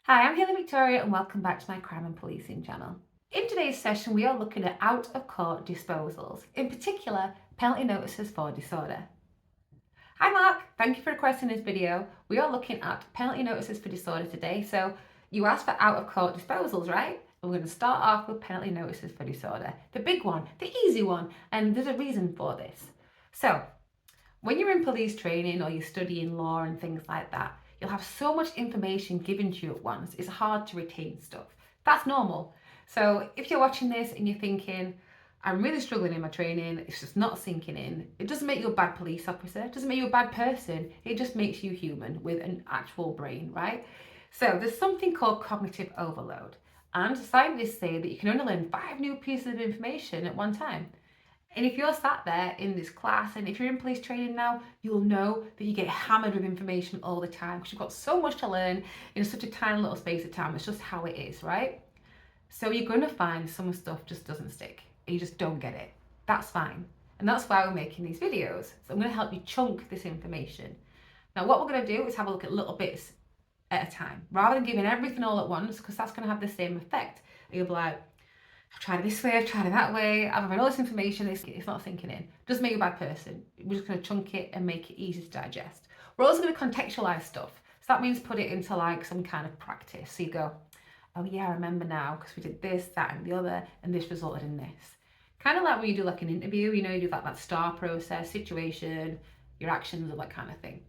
Hi, I'm Haley Victoria and welcome back to my crime and policing channel. In today's session we are looking at out-of-court disposals, in particular penalty notices for disorder. Hi Mark, thank you for requesting this video. We are looking at penalty notices for disorder today, so you asked for out-of-court disposals, right? We're going to start off with penalty notices for disorder, the big one, the easy one, and there's a reason for this. So, when you're in police training or you're studying law and things like that, you'll have so much information given to you at once, it's hard to retain stuff. That's normal. So if you're watching this and you're thinking, I'm really struggling in my training, it's just not sinking in, it doesn't make you a bad police officer, it doesn't make you a bad person, it just makes you human with an actual brain, right? So there's something called cognitive overload. And scientists say that you can only learn 5 new pieces of information at one time. And if you're sat there in this class and if you're in police training now, you'll know that you get hammered with information all the time because you've got so much to learn in such a tiny little space of time. It's just how it is, right? So you're going to find some stuff just doesn't stick. You just don't get it. That's fine. And that's why we're making these videos. So I'm going to help you chunk this information. Now what we're going to do is have a look at little bits at a time rather than giving everything all at once, because that's going to have the same effect. You'll be like, I've tried it this way, I've tried it that way, I've had all this information, it's not sinking in. It doesn't make you a bad person. We're just going to chunk it and make it easy to digest. We're also going to contextualize stuff. So that means put it into like some kind of practice. So you go, oh yeah, I remember now because we did this, that and the other, and this resulted in this. Kind of like when you do like an interview, you know, you do that STAR process, situation, your actions, all that kind of thing.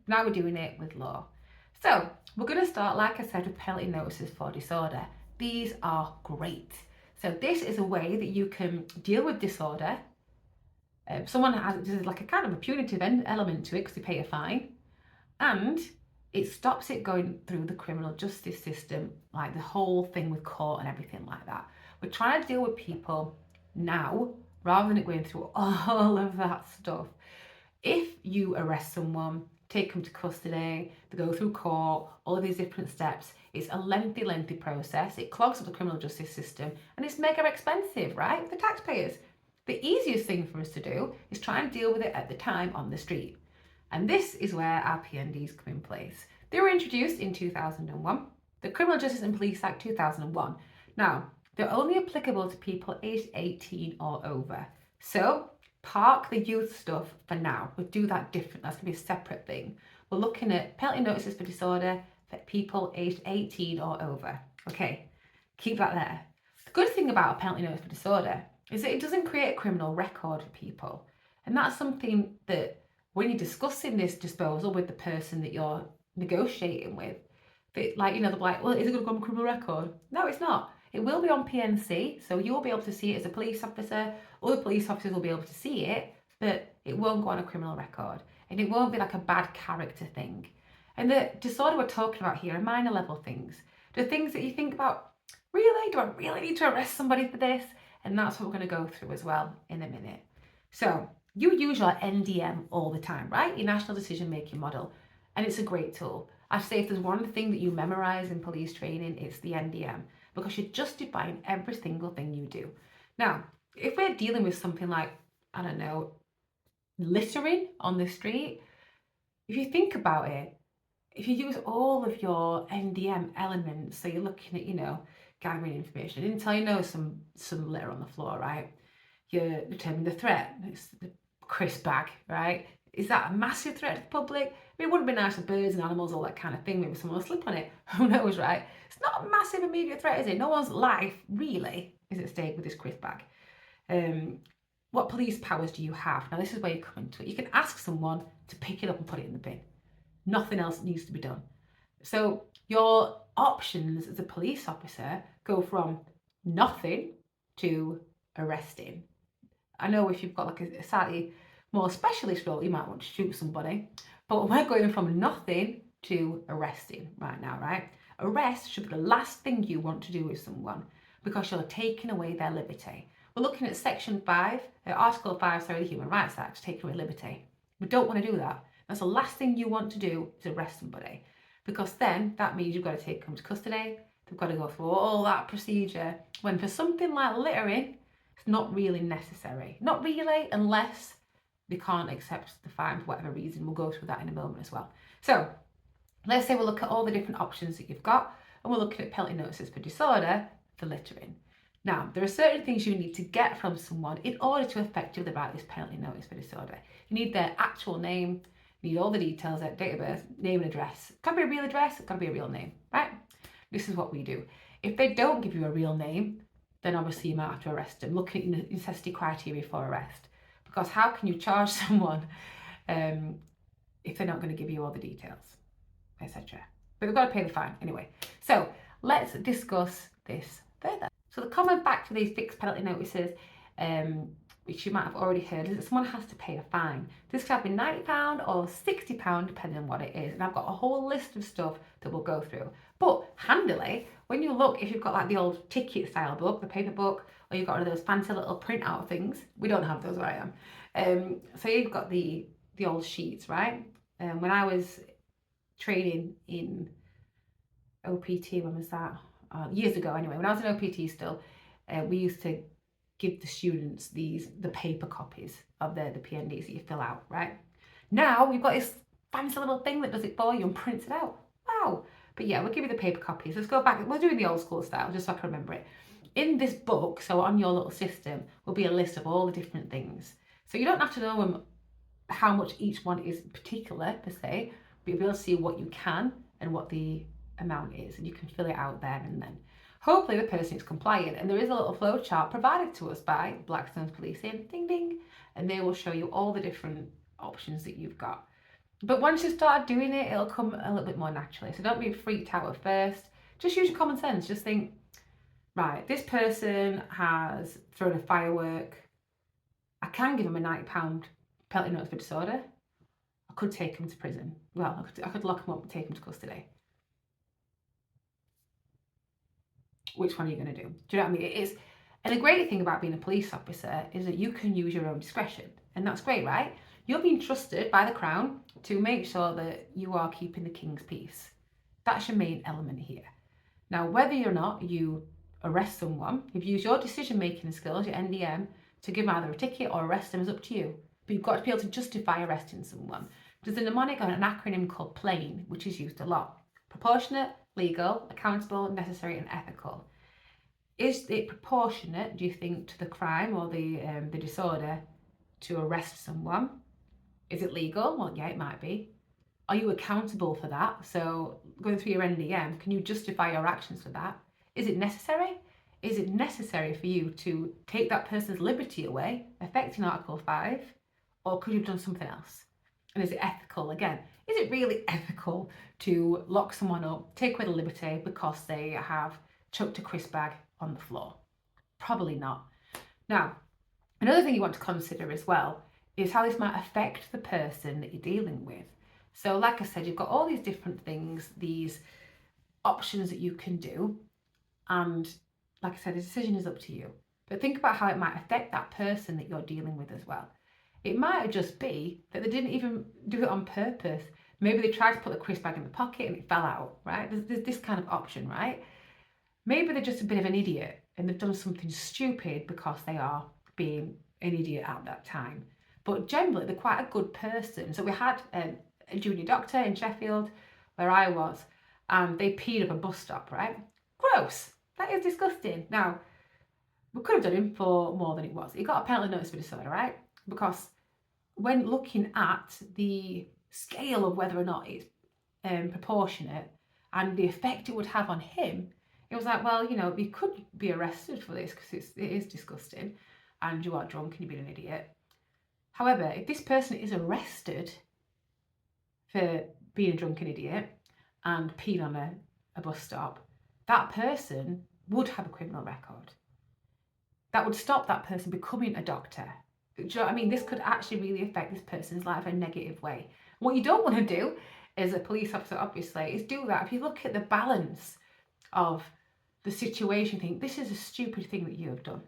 Now we're doing it with law. So we're going to start, like I said, with penalty notices for disorder. These are great. So this is a way that you can deal with disorder. Someone has, there's like a kind of a punitive element to it because they pay a fine, and it stops it going through the criminal justice system, like the whole thing with court and everything like that. We're trying to deal with people now rather than it going through all of that stuff. If you arrest someone, take them to custody, they go through court, all of these different steps, it's a lengthy process. It clogs up the criminal justice system and it's mega expensive, right? For taxpayers. The easiest thing for us to do is try and deal with it at the time on the street. And this is where our PNDs come in place. They were introduced in 2001, the Criminal Justice and Police Act 2001. Now, they're only applicable to people aged 18 or over. So park the youth stuff for now. We'll do that different. That's going to be a separate thing. We're looking at penalty notices for disorder for people aged 18 or over. Okay, keep that there. The good thing about a penalty notice for disorder is that it doesn't create a criminal record for people. And that's something that when you're discussing this disposal with the person that you're negotiating with, that, like, you know, they're like, well, is it going to go on a criminal record? No, it's not. It will be on PNC, so you'll be able to see it as a police officer. Other police officers will be able to see it, but it won't go on a criminal record. And it won't be like a bad character thing. And the disorder we're talking about here are minor level things. The things that you think about, really? Do I really need to arrest somebody for this? And that's what we're going to go through as well in a minute. So you use your NDM all the time, right? Your National Decision Making Model. And it's a great tool. I say if there's one thing that you memorize in police training, it's the NDM, because you're justifying every single thing you do. Now, if we're dealing with something like, I don't know, littering on the street, if you think about it, if you use all of your NDM elements, so you're looking at, you know, gathering information, I didn't tell you no some litter on the floor, right? You're determining the threat, it's the crisp bag, right? Is that a massive threat to the public? I mean, it would have been nice for birds and animals, all that kind of thing. Maybe someone will slip on it. Who knows, right? It's not a massive immediate threat, is it? No one's life, really, is at stake with this crisp bag. What police powers do you have? Now, this is where you come into it. You can ask someone to pick it up and put it in the bin. Nothing else needs to be done. So your options as a police officer go from nothing to arresting. I know if you've got like a slightly more specialist role, you might want to shoot somebody, but we're going from nothing to arresting right now, right? Arrest should be the last thing you want to do with someone because you're taking away their liberty. We're looking at Section 5, Article 5, the Human Rights Act, taking away liberty. We don't want to do that. That's the last thing you want to do is arrest somebody, because then that means you've got to take them to custody, they've got to go through all that procedure, when for something like littering, it's not really necessary. Not really, unless they can't accept the fine for whatever reason. We'll go through that in a moment as well. So let's say we'll look at all the different options that you've got. and we're looking at penalty notices for disorder for littering. Now, there are certain things you need to get from someone in order to effectively write this penalty notice for disorder. You need their actual name, you need all the details, their date of birth, name and address. It can be a real address, it can be a real name, right? This is what we do. If they don't give you a real name, then obviously you might have to arrest them. Look at the necessity criteria for arrest. Because how can you charge someone if they're not going to give you all the details, etc. But they've got to pay the fine anyway. So let's discuss this further. So the comment back to these fixed penalty notices, which you might have already heard, is that someone has to pay a fine. This could have been £90 or £60 depending on what it is. And I've got a whole list of stuff that we'll go through. But handily, when you look, if you've got like the old ticket style book, the paper book, or you've got one of those fancy little printout things, we don't have those where I am. So you've got the old sheets, right? When I was training in OPT, when was that? Years ago anyway, when I was in OPT still, we used to give the students the paper copies of the PNDs that you fill out, right? Now we've got this fancy little thing that does it for you and prints it out. Wow. But yeah, we'll give you the paper copies. Let's go back. We'll do the old school style, just so I can remember it. In this book, so on your little system, will be a list of all the different things. So you don't have to know how much each one is particular per se, but you'll be able to see what you can and what the amount is, and you can fill it out there and then. Hopefully the person is compliant, and there is a little flow chart provided to us by Blackstone's policing, ding ding, and they will show you all the different options that you've got. But once you start doing it, it'll come a little bit more naturally. So don't be freaked out at first. Just use your common sense. Just think, right, this person has thrown a firework. I can give them a £90 penalty notice for disorder. I could take them to prison. Well, I could lock them up and take them to custody. Which one are you going to do? Do you know what I mean? It is, and the great thing about being a police officer is that you can use your own discretion, and that's great, right? You're being trusted by the Crown to make sure that you are keeping the King's peace. That's your main element here. Now, whether or not you arrest someone, you've used your decision-making skills, your NDM, to give them either a ticket or arrest them is up to you. But you've got to be able to justify arresting someone. There's a mnemonic or an acronym called PLANE, which is used a lot. Proportionate, legal, accountable, necessary, and ethical. Is it proportionate, do you think, to the crime or the disorder to arrest someone? Is it legal? Well, yeah, it might be. Are you accountable for that? So going through your NDM, can you justify your actions for that? Is it necessary? Is it necessary for you to take that person's liberty away, affecting Article 5, or could you have done something else? And is it ethical? Again, is it really ethical to lock someone up, take away the liberty because they have chucked a crisp bag on the floor? Probably not. Now, another thing you want to consider as well is how this might affect the person that you're dealing with. So like I said, you've got all these different things, these options that you can do. And like I said, the decision is up to you. But think about how it might affect that person that you're dealing with as well. It might just be that they didn't even do it on purpose. Maybe they tried to put the crisp bag in the pocket and it fell out, right? There's this kind of option, right? Maybe they're just a bit of an idiot and they've done something stupid because they are being an idiot at that time. But generally, they're quite a good person. So we had a junior doctor in Sheffield, where I was, and they peed up a bus stop, right? Gross. That is disgusting. Now, we could have done him for more than it was. He got a penalty notice for disorder, right? Because when looking at the scale of whether or not it's proportionate and the effect it would have on him, it was like, well, you know, you could be arrested for this because it is disgusting and you are drunk and you've been an idiot. However, if this person is arrested for being a drunken idiot and peed on a bus stop, that person would have a criminal record. That would stop that person becoming a doctor. Do you know what I mean? This could actually really affect this person's life in a negative way. What you don't want to do as a police officer, obviously, is do that. If you look at the balance of the situation, think this is a stupid thing that you have done.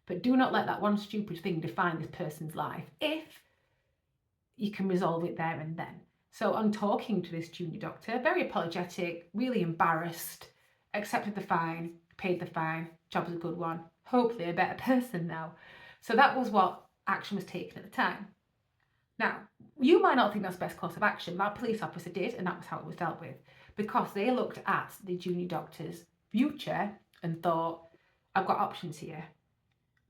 But do not let that one stupid thing define this person's life if you can resolve it there and then. So on talking to this junior doctor, very apologetic, really embarrassed, accepted the fine, paid the fine, job was a good one, hopefully a better person now. So that was what action was taken at the time. Now, you might not think that's the best course of action. That police officer did, and that was how it was dealt with. because they looked at the junior doctor's future and thought, I've got options here.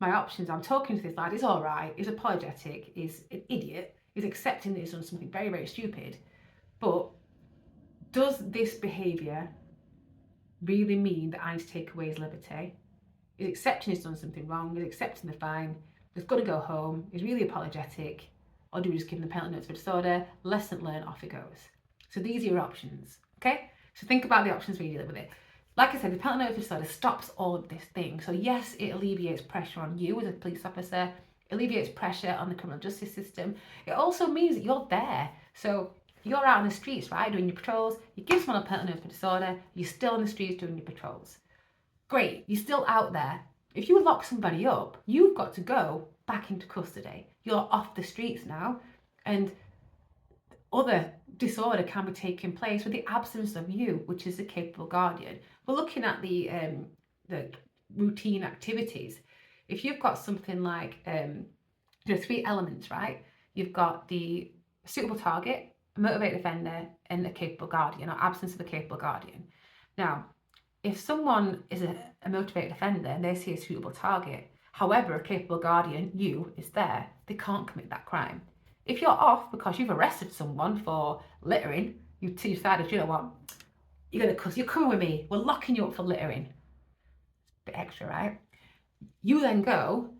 My options, I'm talking to this lad, he's all right, he's apologetic, he's an idiot, he's accepting that he's done something very, very stupid, but does this behaviour really mean that I need to take away his liberty? He's accepting he's done something wrong, he's accepting the fine, he's got to go home, he's really apologetic, or do we just give him the penalty notes for disorder, lesson learned, off it goes. So these are your options, okay? So think about the options when you deal with it. Like I said, the penalty notice disorder stops all of this thing. So yes, it alleviates pressure on you as a police officer, it alleviates pressure on the criminal justice system. It also means that you're there. So you're out on the streets, right, doing your patrols, you give someone a penalty notice for disorder, you're still on the streets doing your patrols. Great, you're still out there. If you lock somebody up, you've got to go back into custody. You're off the streets now, and other disorder can be taking place with the absence of you, which is the capable guardian. We're looking at the routine activities. If you've got something like, 3 elements, right? You've got the suitable target, a motivated offender, and a capable guardian, or absence of a capable guardian. Now, if someone is a motivated offender and they see a suitable target, however, a capable guardian, you, is there, they can't commit that crime. If you're off because you've arrested someone for littering, you've decided, you know what, you're coming with me, we're locking you up for littering. It's a bit extra, right? You then go,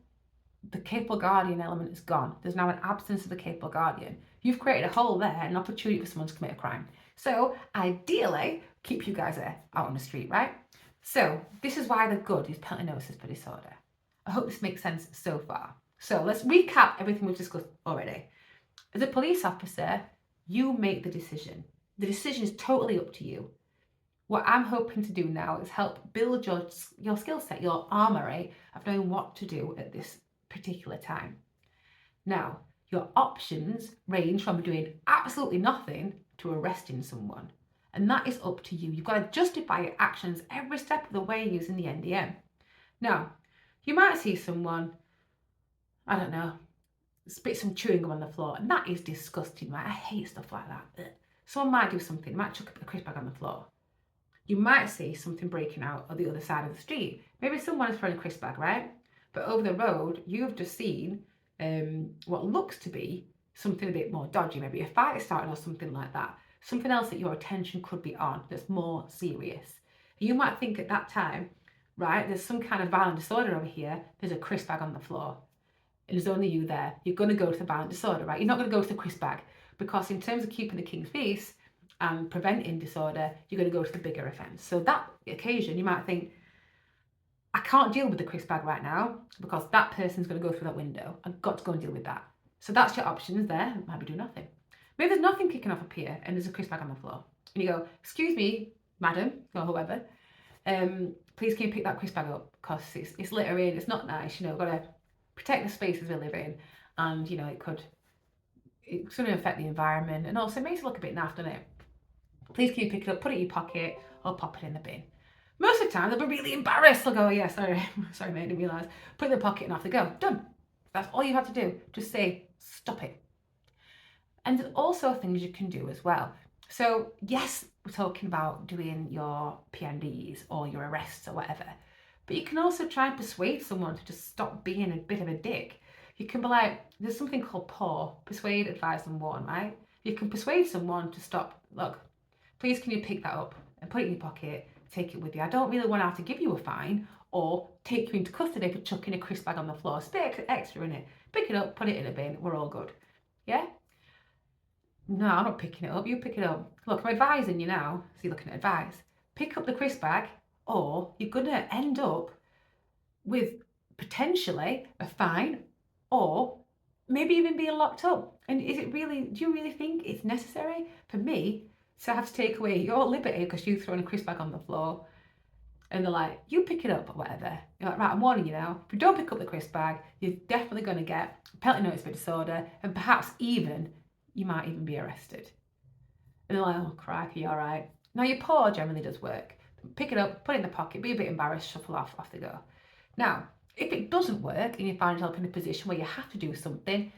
the capable guardian element is gone. There's now an absence of the capable guardian. You've created a hole there, an opportunity for someone to commit a crime. So ideally, keep you guys out on the street, right? So this is why they're good, these penalty notices for disorder. I hope this makes sense so far. So let's recap everything we've discussed already. As a police officer, you make the decision. The decision is totally up to you. What I'm hoping to do now is help build your skill set, your armoury of knowing what to do at this particular time. Now, your options range from doing absolutely nothing to arresting someone. And that is up to you. You've got to justify your actions every step of the way using the NDM. Now, you might see someone, I don't know, spit some chewing gum on the floor, and that is disgusting, right? I hate stuff like that. Ugh. Someone might do something, might chuck a crisp bag on the floor. You might see something breaking out on the other side of the street. Maybe someone is throwing a crisp bag, right? But over the road, you've just seen what looks to be something a bit more dodgy, maybe a fight starting or something like that. Something else that your attention could be on that's more serious. You might think at that time, right, there's some kind of violent disorder over here, there's a crisp bag on the floor. And there's only you there. You're going to go to the violent disorder, right? You're not going to go to the crisp bag, because in terms of keeping the king's peace and preventing disorder, you're going to go to the bigger offence. So that occasion, you might think, I can't deal with the crisp bag right now because that person's going to go through that window. I've got to go and deal with that. So that's your options there. Maybe do nothing. Maybe there's nothing kicking off up here and there's a crisp bag on the floor. And you go, excuse me, madam, or whoever, please can you pick that crisp bag up, because it's littering, it's not nice, you know, got to protect the spaces we live in, and you know it's going to affect the environment, and also it makes it look a bit naff, doesn't it? Please can you pick it up, put it in your pocket, or pop it in the bin. Most of the time they'll be really embarrassed. They'll go, oh, yeah, sorry mate, I didn't realise. Put it in the pocket and off they go. Done. That's all you have to do. Just say, stop it. And there's also things you can do as well. So yes, we're talking about doing your PNDs or your arrests or whatever, but you can also try and persuade someone to just stop being a bit of a dick. You can be like, there's something called PAW, persuade, advise and warn, right? You can persuade someone to stop, look, please can you pick that up and put it in your pocket, take it with you. I don't really want to have to give you a fine or take you into custody for chucking a crisp bag on the floor. It's a bit extra in it. Pick it up, put it in a bin, we're all good. Yeah? No, I'm not picking it up, you pick it up. Look, I'm advising you now, so you're looking at advice. Pick up the crisp bag, or you're going to end up with potentially a fine, or maybe even being locked up. And do you really think it's necessary for me to have to take away your liberty because you've thrown a crisp bag on the floor? And they're like, you pick it up or whatever. You're like, right, I'm warning you now. If you don't pick up the crisp bag, you're definitely going to get a penalty notice for disorder, and perhaps you might even be arrested. And they're like, oh, crikey, all right. Now, your paw generally does work. Pick it up, put it in the pocket, be a bit embarrassed, shuffle off they go. Now, if it doesn't work and you find yourself in a position where you have to do something,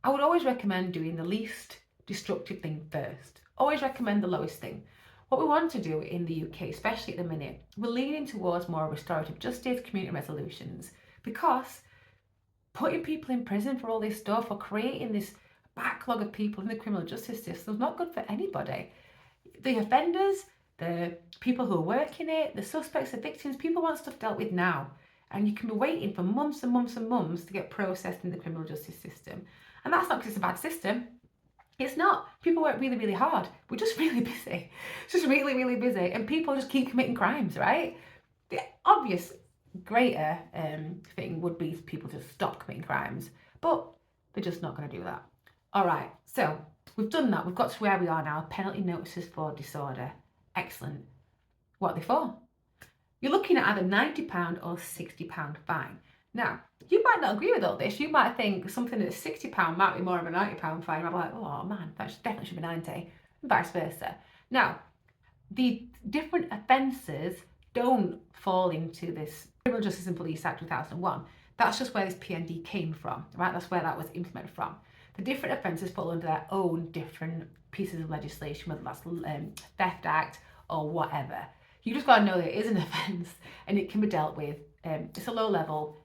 I would always recommend doing the least destructive thing first. Always recommend the lowest thing. What we want to do in the UK, especially at the minute, we're leaning towards more restorative justice, community resolutions, because putting people in prison for all this stuff or creating this backlog of people in the criminal justice system is not good for anybody. The offenders, the people who are working it, the suspects, the victims, people want stuff dealt with now. And you can be waiting for months and months and months to get processed in the criminal justice system. And that's not because it's a bad system. It's not. People work really, really hard. We're just really busy. Just really, really busy. And people just keep committing crimes, right? The obvious greater thing would be people to stop committing crimes. But they're just not going to do that. All right. So we've done that. We've got to where we are now. Penalty notices for disorder. Excellent. What are they for? You're looking at either £90 or £60 fine. Now, you might not agree with all this. You might think something that's £60 might be more of a £90 fine. I'm like, oh man, that definitely should be 90, and vice versa. Now, the different offences don't fall into this Criminal Justice and Police Act 2001. That's just where this PND came from, right? That's where that was implemented from. The different offences fall under their own different pieces of legislation, whether that's Theft Act or whatever. You just got to know that it is an offence and it can be dealt with. It's a low level,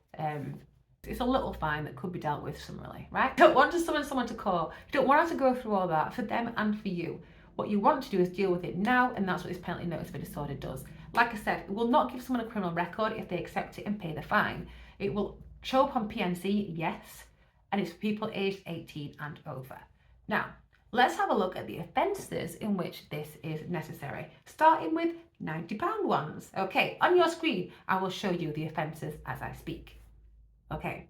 it's a little fine that could be dealt with summarily, right? You don't want to summon someone to court. You don't want to go through all that for them and for you. What you want to do is deal with it now, and that's what this penalty notice for disorder does. Like I said, it will not give someone a criminal record if they accept it and pay the fine. It will show up on PNC, yes, and it's for people aged 18 and over. Now, let's have a look at the offences in which this is necessary, starting with £90 ones. Okay, on your screen, I will show you the offences as I speak. Okay,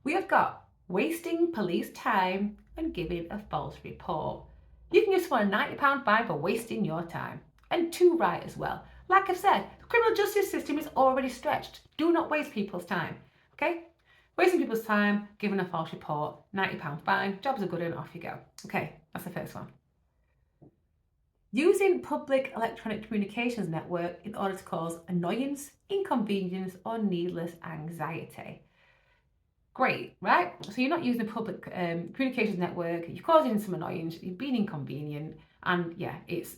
we have got wasting police time and giving a false report. You can give someone a £90 fine for wasting your time, and too right as well. Like I've said, the criminal justice system is already stretched. Do not waste people's time, okay? Wasting people's time, giving a false report, £90 fine, jobs are good and off you go. Okay, that's the first one. Using public electronic communications network in order to cause annoyance, inconvenience, or needless anxiety. Great, right? So you're not using the public communications network, you're causing some annoyance, you're being inconvenient, and yeah, it's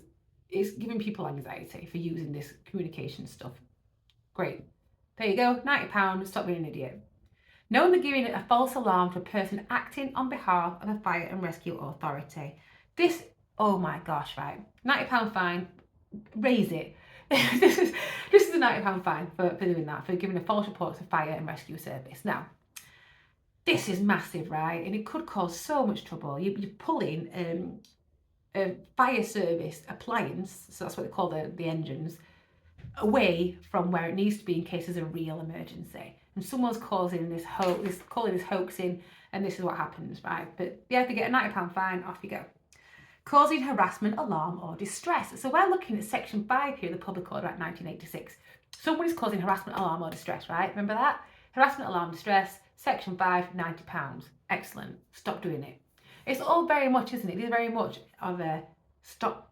giving people anxiety for using this communication stuff. Great. There you go, £90, stop being an idiot. Knowingly giving a false alarm to a person acting on behalf of a fire and rescue authority. This, oh my gosh, right? £90 fine, raise it. this is a £90 fine for doing that, for giving a false report to fire and rescue service. Now, this is massive, right? And it could cause so much trouble. You're pulling a fire service appliance, so that's what they call the engines, away from where it needs to be in case there's a real emergency. And someone's causing this hoax in, and this is what happens, right? But yeah, if you get a £90 fine, off you go. Causing harassment, alarm, or distress. So we're looking at Section 5 here of the Public Order Act 1986. Someone is causing harassment, alarm, or distress, right? Remember that? Harassment, alarm, distress, Section 5, £90. Excellent. Stop doing it. It's all very much, isn't it? It's very much of a stop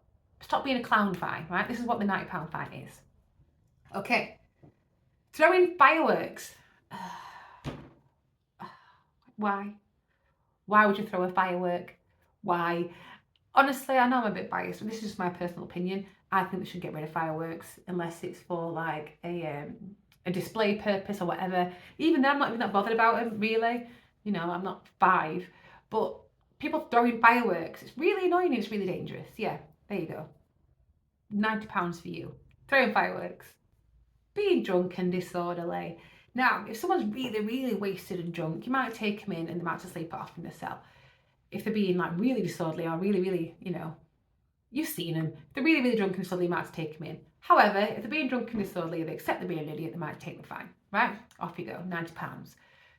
being a clown fine, right? This is what the £90 fine is. Okay. Throwing fireworks. Why? Why would you throw a firework? Why? Honestly, I know I'm a bit biased, but this is just my personal opinion. I think they should get rid of fireworks unless it's for like a display purpose or whatever. Even then, I'm not even that bothered about them, really. You know, I'm not 5. But people throwing fireworks, it's really annoying, it's really dangerous. Yeah, there you go. £90 for you. Throwing fireworks. Being drunk and disorderly. Now, if someone's really, really wasted and drunk, you might take them in and they might just sleep it off in the cell. If they're being like really disorderly or really, really, you know, you've seen them. If they're really, really drunk and disorderly, you might have to take them in. However, if they're being drunk and disorderly, they accept they're being an idiot, they might take the fine, right? Off you go, £90.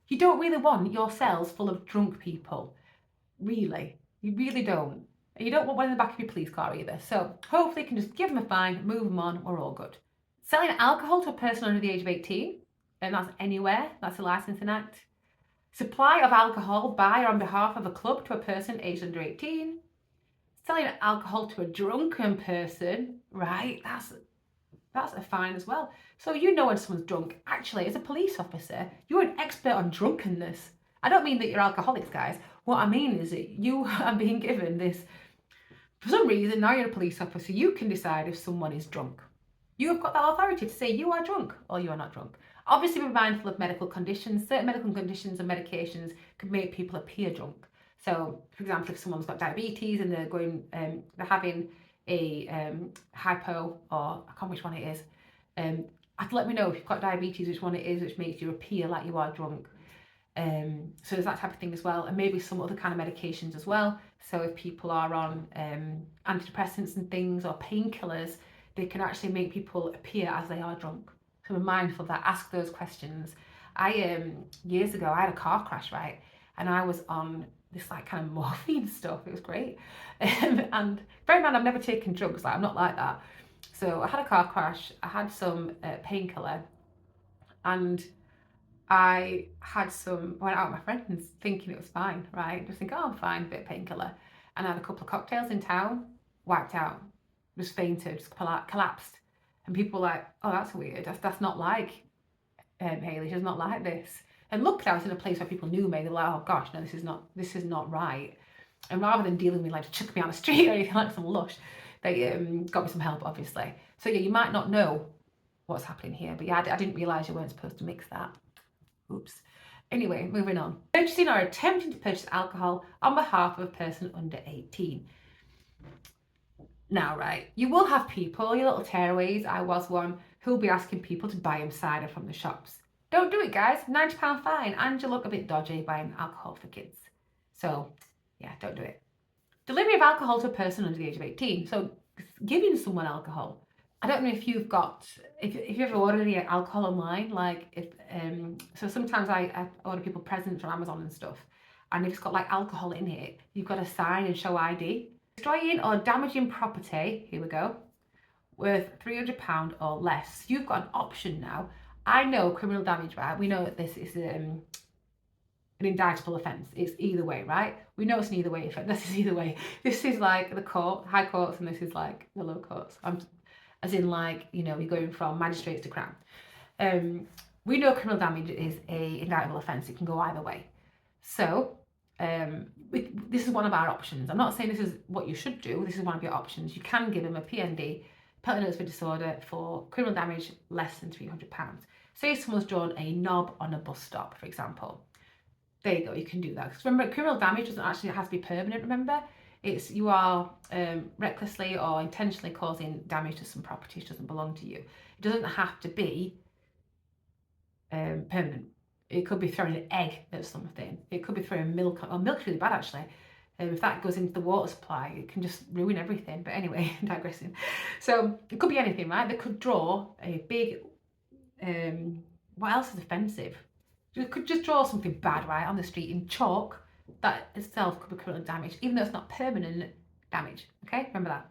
You don't really want your cells full of drunk people. Really. You really don't. And you don't want one in the back of your police car either. So hopefully you can just give them a fine, move them on, we're all good. Selling alcohol to a person under the age of 18, and that's anywhere, that's a licensing act. Supply of alcohol by or on behalf of a club to a person aged under 18. Selling alcohol to a drunken person, right, that's a fine as well. So you know when someone's drunk. Actually, as a police officer, you're an expert on drunkenness. I don't mean that you're alcoholics, guys. What I mean is that you are being given this For some reason, now you're a police officer, you can decide if someone is drunk. You have got that authority to say you are drunk or you are not drunk. Obviously, be mindful of medical conditions. Certain medical conditions and medications can make people appear drunk. So, for example, if someone's got diabetes and they're having a hypo, or I can't remember which one it is, have to let me know if you've got diabetes, which one it is, which makes you appear like you are drunk. So there's that type of thing as well, and maybe some other kind of medications as well. So if people are on antidepressants and things or painkillers, they can actually make people appear as they are drunk. So we're mindful of that, ask those questions. Years ago, I had a car crash, right? And I was on this like kind of morphine stuff. It was great. And bear in mind, I've never taken drugs, like I'm not like that. So I had a car crash, I had some painkiller, and I went out with my friends thinking it was fine, right? Just think, oh, I'm fine, a bit of painkiller. And I had a couple of cocktails in town, wiped out, just fainted, just collapsed. And people were like, oh, that's weird. That's not like Hayley, she's not like this. And luckily I was in a place where people knew me. They were like, oh gosh, no, this is not right. And rather than dealing with me like chuck me on the street or anything like some lush, they got me some help, obviously. So yeah, you might not know what's happening here, but yeah, I didn't realise you weren't supposed to mix that. Oops. Anyway, moving on. Purchasing or attempting to purchase alcohol on behalf of a person under 18. Now, right, you will have people, your little tearaways, I was one, who'll be asking people to buy them cider from the shops. Don't do it, guys. £90 fine, and you look a bit dodgy buying alcohol for kids. So, yeah, don't do it. Delivery of alcohol to a person under the age of 18. So, giving someone alcohol. I don't know if you've ever ordered any alcohol online, so sometimes I order people presents from Amazon and stuff, and if it's got like alcohol in it, you've got to sign and show ID. Destroying or damaging property, here we go, worth £300 or less. You've got an option now. I know criminal damage, right? We know that this is an indictable offence. It's either way, right? We know it's an either way offence. This is either way. This is like the high courts, and this is like the low courts. As in, like, you know, you're going from magistrates to crown. We know criminal damage is a indictable offence. It can go either way. So this is one of our options. I'm not saying this is what you should do. This is one of your options. You can give them a PND, penalty notice for disorder, for criminal damage less than £300. Say someone's drawn a knob on a bus stop, for example. There you go, you can do that. Because remember, criminal damage doesn't actually have to be permanent, remember? You are recklessly or intentionally causing damage to some property which doesn't belong to you. It doesn't have to be permanent. It could be throwing an egg at something. It could be throwing milk. Well, milk's really bad, actually. If that goes into the water supply, it can just ruin everything. But anyway, digressing. So it could be anything, right? They could draw a big, what else is offensive? You could just draw something bad, right, on the street in chalk. That itself could be criminal damage, even though it's not permanent damage. Okay, remember that.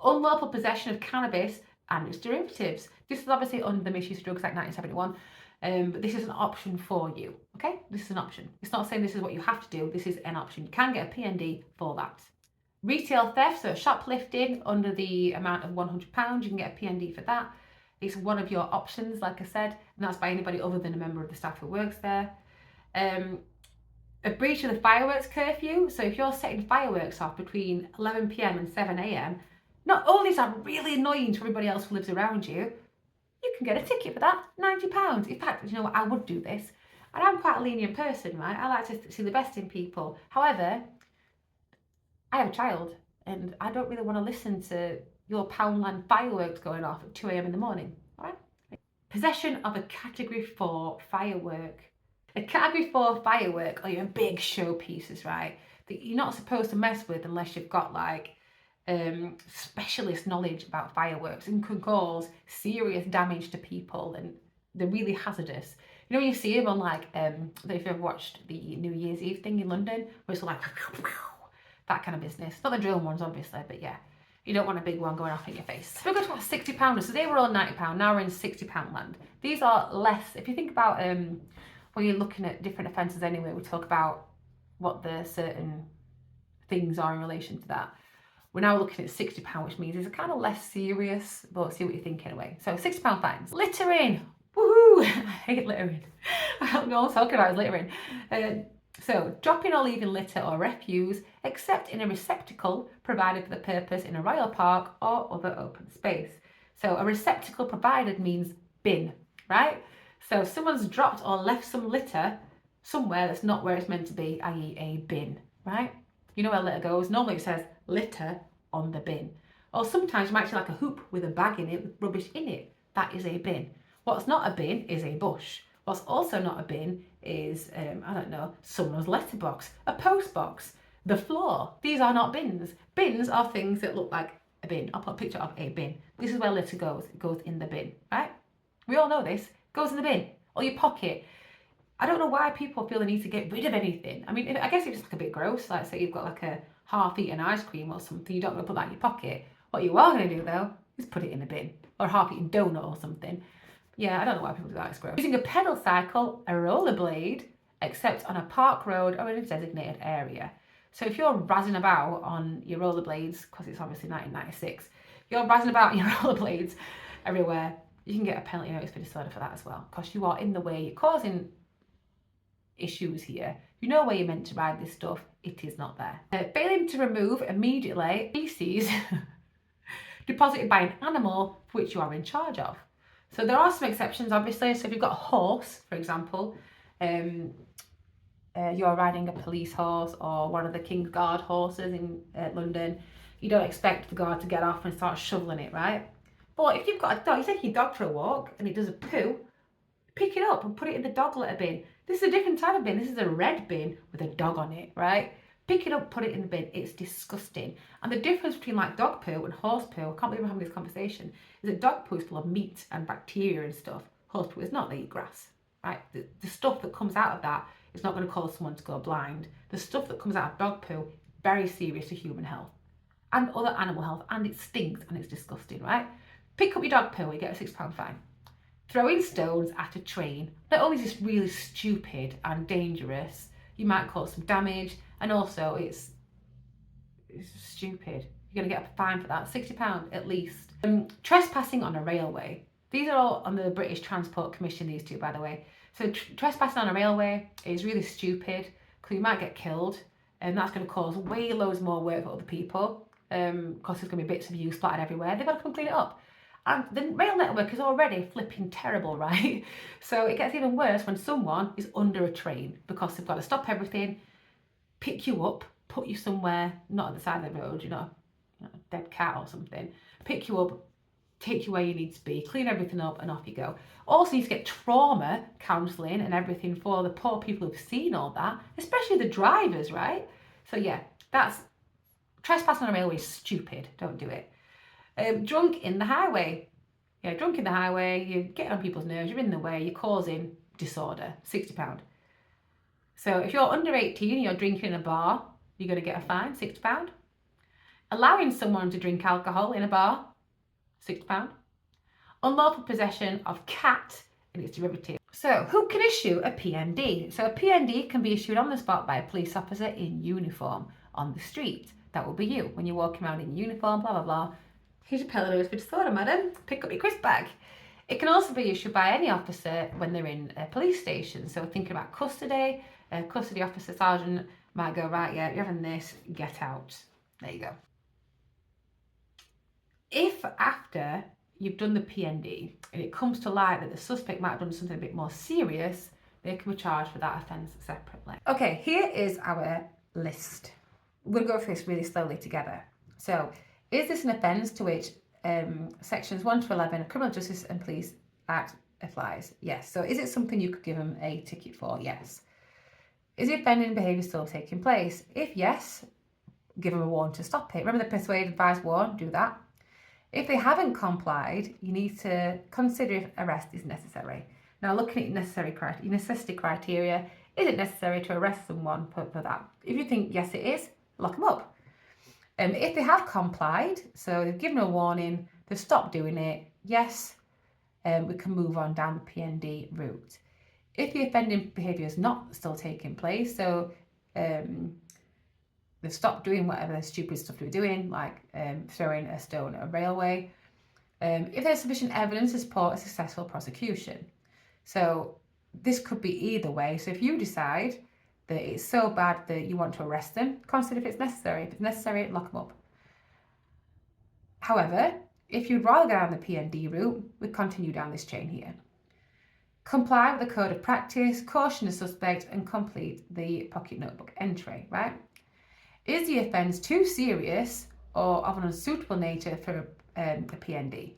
Unlawful possession of cannabis and its derivatives. This is obviously under the Misuse of Drugs Act 1971, but this is an option for you. Okay, this is an option. It's not saying this is what you have to do. This is an option. You can get a PND for that. Retail theft, so shoplifting under the amount of £100, you can get a PND for that. It's one of your options, like I said, and that's by anybody other than a member of the staff who works there. A breach of the fireworks curfew. So if you're setting fireworks off between 11 PM and 7 AM, not only is that really annoying to everybody else who lives around you, you can get a ticket for that, £90. In fact, you know what, I would do this. And I'm quite a lenient person, right? I like to see the best in people. However, I have a child, and I don't really want to listen to your Poundland fireworks going off at 2 AM in the morning, all right? Possession of a Category 4 firework. A Category 4 firework are your big showpieces, right? That you're not supposed to mess with unless you've got like specialist knowledge about fireworks, and can cause serious damage to people, and they're really hazardous. You know, when you see them on like, I don't know if you've ever watched the New Year's Eve thing in London, where it's like that kind of business. Not the drill ones, obviously, but yeah. You don't want a big one going off in your face. So we're going to about £60. So they were all £90. Now we're in £60 land. These are less. If you think about when you're looking at different offences anyway, we talk about what the certain things are in relation to that. We're now looking at £60, which means it's a kind of less serious, but see what you think anyway. So £60 fines. Littering. Woohoo! I hate littering. All I'm talking about is littering. So, dropping or leaving litter or refuse, except in a receptacle provided for the purpose in a royal park or other open space. So, a receptacle provided means bin, right? So, if someone's dropped or left some litter somewhere that's not where it's meant to be, i.e. a bin, right? You know where litter goes. Normally it says litter on the bin. Or sometimes you might see like a hoop with a bag in it with rubbish in it. That is a bin. What's not a bin is a bush. What's also not a bin is, I don't know, someone's letterbox, a post box, the floor. These are not bins. Bins are things that look like a bin. I'll put a picture of a bin. This is where litter goes. It goes in the bin, right? We all know this. It goes in the bin or your pocket. I don't know why people feel the need to get rid of anything. I mean, I guess it's like a bit gross. Like say you've got like a half-eaten ice cream or something. You don't want to put that in your pocket. What you are going to do though is put it in a bin, or a half-eaten donut or something. Yeah, I don't know why people do that, it's gross. Using a pedal cycle, a rollerblade, except on a park road or in a designated area. So if you're razzing about on your rollerblades, because it's obviously 1996, if you're razzing about your rollerblades everywhere, you can get a penalty notice for disorder for that as well, because you are in the way, you're causing issues here. You know where you're meant to ride this stuff, it is not there. Failing to remove immediately feces deposited by an animal for which you are in charge of. So there are some exceptions, obviously. So if you've got a horse, for example, you're riding a police horse or one of the King's Guard horses in London, you don't expect the guard to get off and start shoveling it, right? But if you've got a dog, you take your dog for a walk and it does a poo, pick it up and put it in the dog litter bin. This is a different type of bin. This is a red bin with a dog on it, right? Pick it up, put it in the bin. It's disgusting. And the difference between like dog poo and horse poo, I can't believe I'm having this conversation, is that dog poo is full of meat and bacteria and stuff. Horse poo is not. They eat grass, right? The stuff that comes out of that is not going to cause someone to go blind. The stuff that comes out of dog poo, very serious to human health and other animal health, and it stinks and it's disgusting, right? Pick up your dog poo, you get a £6 fine. Throwing stones at a train, not only is this really stupid and dangerous, you might cause some damage, and also it's stupid. You're going to get a fine for that, £60 at least. Trespassing on a railway. These are all on the British Transport Commission, these two, by the way. So trespassing on a railway is really stupid because you might get killed, and that's going to cause way loads more work for other people because there's going to be bits of you splattered everywhere. They've got to come clean it up. And the rail network is already flipping terrible, right? So it gets even worse when someone is under a train because they've got to stop everything, pick you up, put you somewhere, not at the side of the road, you know, a dead cat or something, pick you up, take you where you need to be, clean everything up and off you go. Also, you need to get trauma counselling and everything for the poor people who've seen all that, especially the drivers, right? So yeah, that's trespassing on a railway is stupid, don't do it. Drunk in the highway. Yeah, drunk in the highway, you're getting on people's nerves, you're in the way, you're causing disorder, £60. So if you're under 18 and you're drinking in a bar, you're going to get a fine, £60. Allowing someone to drink alcohol in a bar, £60. Unlawful possession of cat and its derivative. So who can issue a PND? So a PND can be issued on the spot by a police officer in uniform on the street. That will be you when you're walking around in uniform, blah, blah, blah. Here's your pellet for disorder, madam. Pick up your crisp bag. It can also be issued by any officer when they're in a police station. So thinking about custody, custody officer, sergeant might go, right, yeah, you're having this, get out. There you go. If after you've done the PND and it comes to light that the suspect might have done something a bit more serious, they can be charged for that offence separately. Okay, here is our list. We're going to go through this really slowly together. So, is this an offence to which sections 1 to 11 of Criminal Justice and Police Act applies? Yes. So is it something you could give them a ticket for? Yes. Is the offending behaviour still taking place? If yes, give them a warning to stop it. Remember the persuade, advise, warn, do that. If they haven't complied, you need to consider if arrest is necessary. Now looking at necessity criteria, is it necessary to arrest someone for that? If you think yes it is, lock them up. If they have complied, so they've given a warning, they've stopped doing it, yes, we can move on down the PND route. If the offending behaviour is not still taking place, so they've stopped doing whatever the stupid stuff they were doing, like throwing a stone at a railway, if there's sufficient evidence to support a successful prosecution. So this could be either way. So if you decide that it's so bad that you want to arrest them, consider if it's necessary. If it's necessary, lock them up. However, if you'd rather go down the PND route, we continue down this chain here. Comply with the code of practice, caution the suspect, and complete the pocket notebook entry, right? Is the offence too serious or of an unsuitable nature for a PND?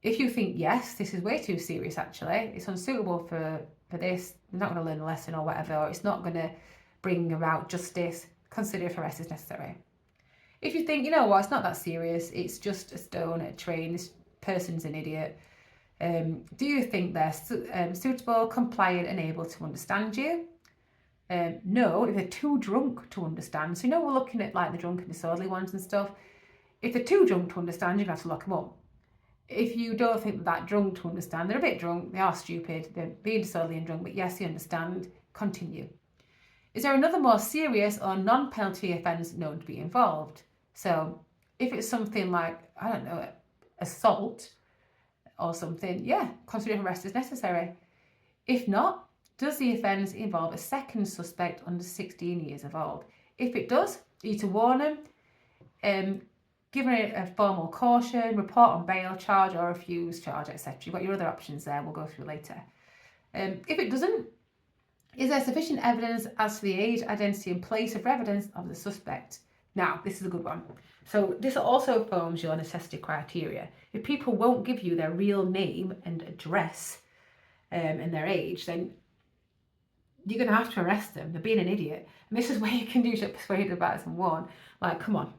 If you think, yes, this is way too serious actually, it's unsuitable for this, they're not going to learn a lesson or whatever, or it's not going to bring about justice, consider if arrest is necessary. If you think, you know what, it's not that serious, it's just a stone at a train, this person's an idiot, do you think they're suitable, compliant and able to understand you? No, if they're too drunk to understand. So we're looking at like the drunk and disorderly ones and stuff. If they're too drunk to understand, you're going to have to lock them up. If you don't think that drunk to understand, they're a bit drunk, they are stupid, they're being disorderly and drunk, but yes, you understand, continue. Is there another more serious or non-penalty offence known to be involved? So if it's something like, I don't know, assault or something, yeah, consider arrest is necessary. If not, does the offence involve a second suspect under 16 years of old? If it does, you need to warn them, give them a formal caution, report on bail, charge or refuse charge, etc. You've got your other options there, we'll go through later. If it doesn't, is there sufficient evidence as to the age, identity and place of residence of the suspect? Now, this is a good one. So this also forms your necessity criteria. If people won't give you their real name and address and their age, then you're going to have to arrest them. They're being an idiot. And this is where you can use your persuaded advice and warn. Like, come on,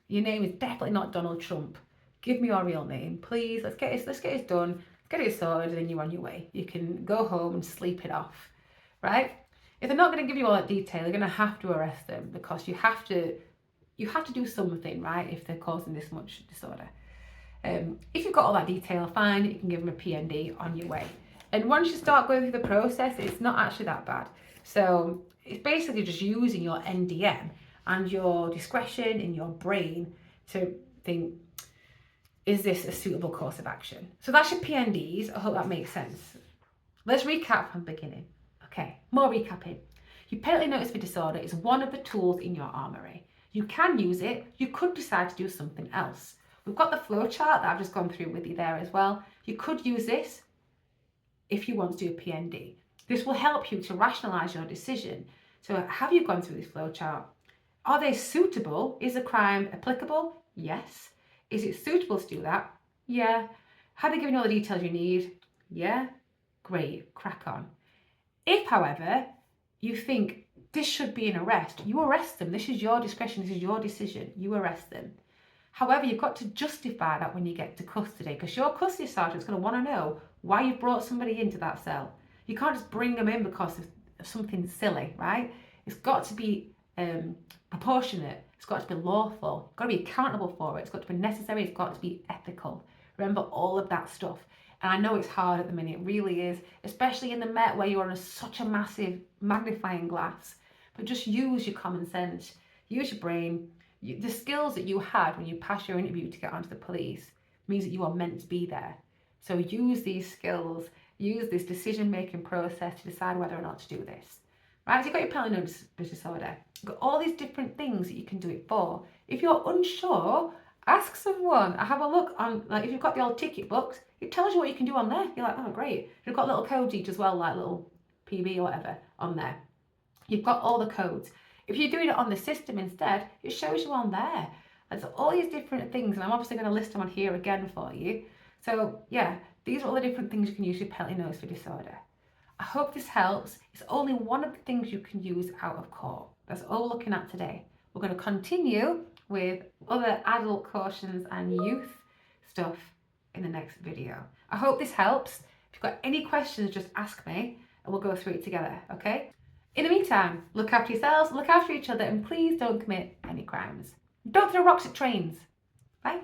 your name is definitely not Donald Trump. Give me your real name, please. Let's get it done. Let's get it sorted, and then you're on your way. You can go home and sleep it off, right? If they're not going to give you all that detail, you're going to have to arrest them because you have to do something, right? If they're causing this much disorder. If you've got all that detail, fine. You can give them a PND on your way. And once you start going through the process, it's not actually that bad. So it's basically just using your NDM and your discretion in your brain to think, is this a suitable course of action? So that's your PNDs. I hope that makes sense. Let's recap from the beginning. Okay, more recapping. Your penalty notice for disorder is one of the tools in your armoury. You can use it. You could decide to do something else. We've got the flowchart that I've just gone through with you there as well. You could use this if you want to do a PND. This will help you to rationalise your decision. So have you gone through this flowchart? Are they suitable? Is the crime applicable? Yes. Is it suitable to do that? Yeah. Have they given you all the details you need? Yeah. Great, crack on. If, however, you think this should be an arrest, you arrest them. This is your discretion, this is your decision. You arrest them. However, you've got to justify that when you get to custody, because your custody sergeant's going to want to know why you brought somebody into that cell. You can't just bring them in because of something silly, right? It's got to be proportionate. It's got to be lawful. It's got to be accountable for it. It's got to be necessary. It's got to be ethical. Remember all of that stuff. And I know it's hard at the minute. It really is, especially in the Met where you're on such a massive magnifying glass. But just use your common sense. Use your brain. The skills that you had when you passed your interview to get onto the police means that you are meant to be there. So use these skills, use this decision-making process to decide whether or not to do this. Right, so you've got your penalty notice disorder. You've got all these different things that you can do it for. If you're unsure, ask someone. Have a look on, like if you've got the old ticket books, it tells you what you can do on there. You're like, oh great. You've got little codes each as well, like little PB or whatever on there. You've got all the codes. If you're doing it on the system instead, it shows you on there. And so all these different things, and I'm obviously going to list them on here again for you. So yeah, these are all the different things you can use your penalty notice for disorder. I hope this helps. It's only one of the things you can use out of court. That's all we're looking at today. We're going to continue with other adult cautions and youth stuff in the next video. I hope this helps. If you've got any questions, just ask me and we'll go through it together, okay? In the meantime, look after yourselves, look after each other, and please don't commit any crimes. Don't throw rocks at trains. Bye.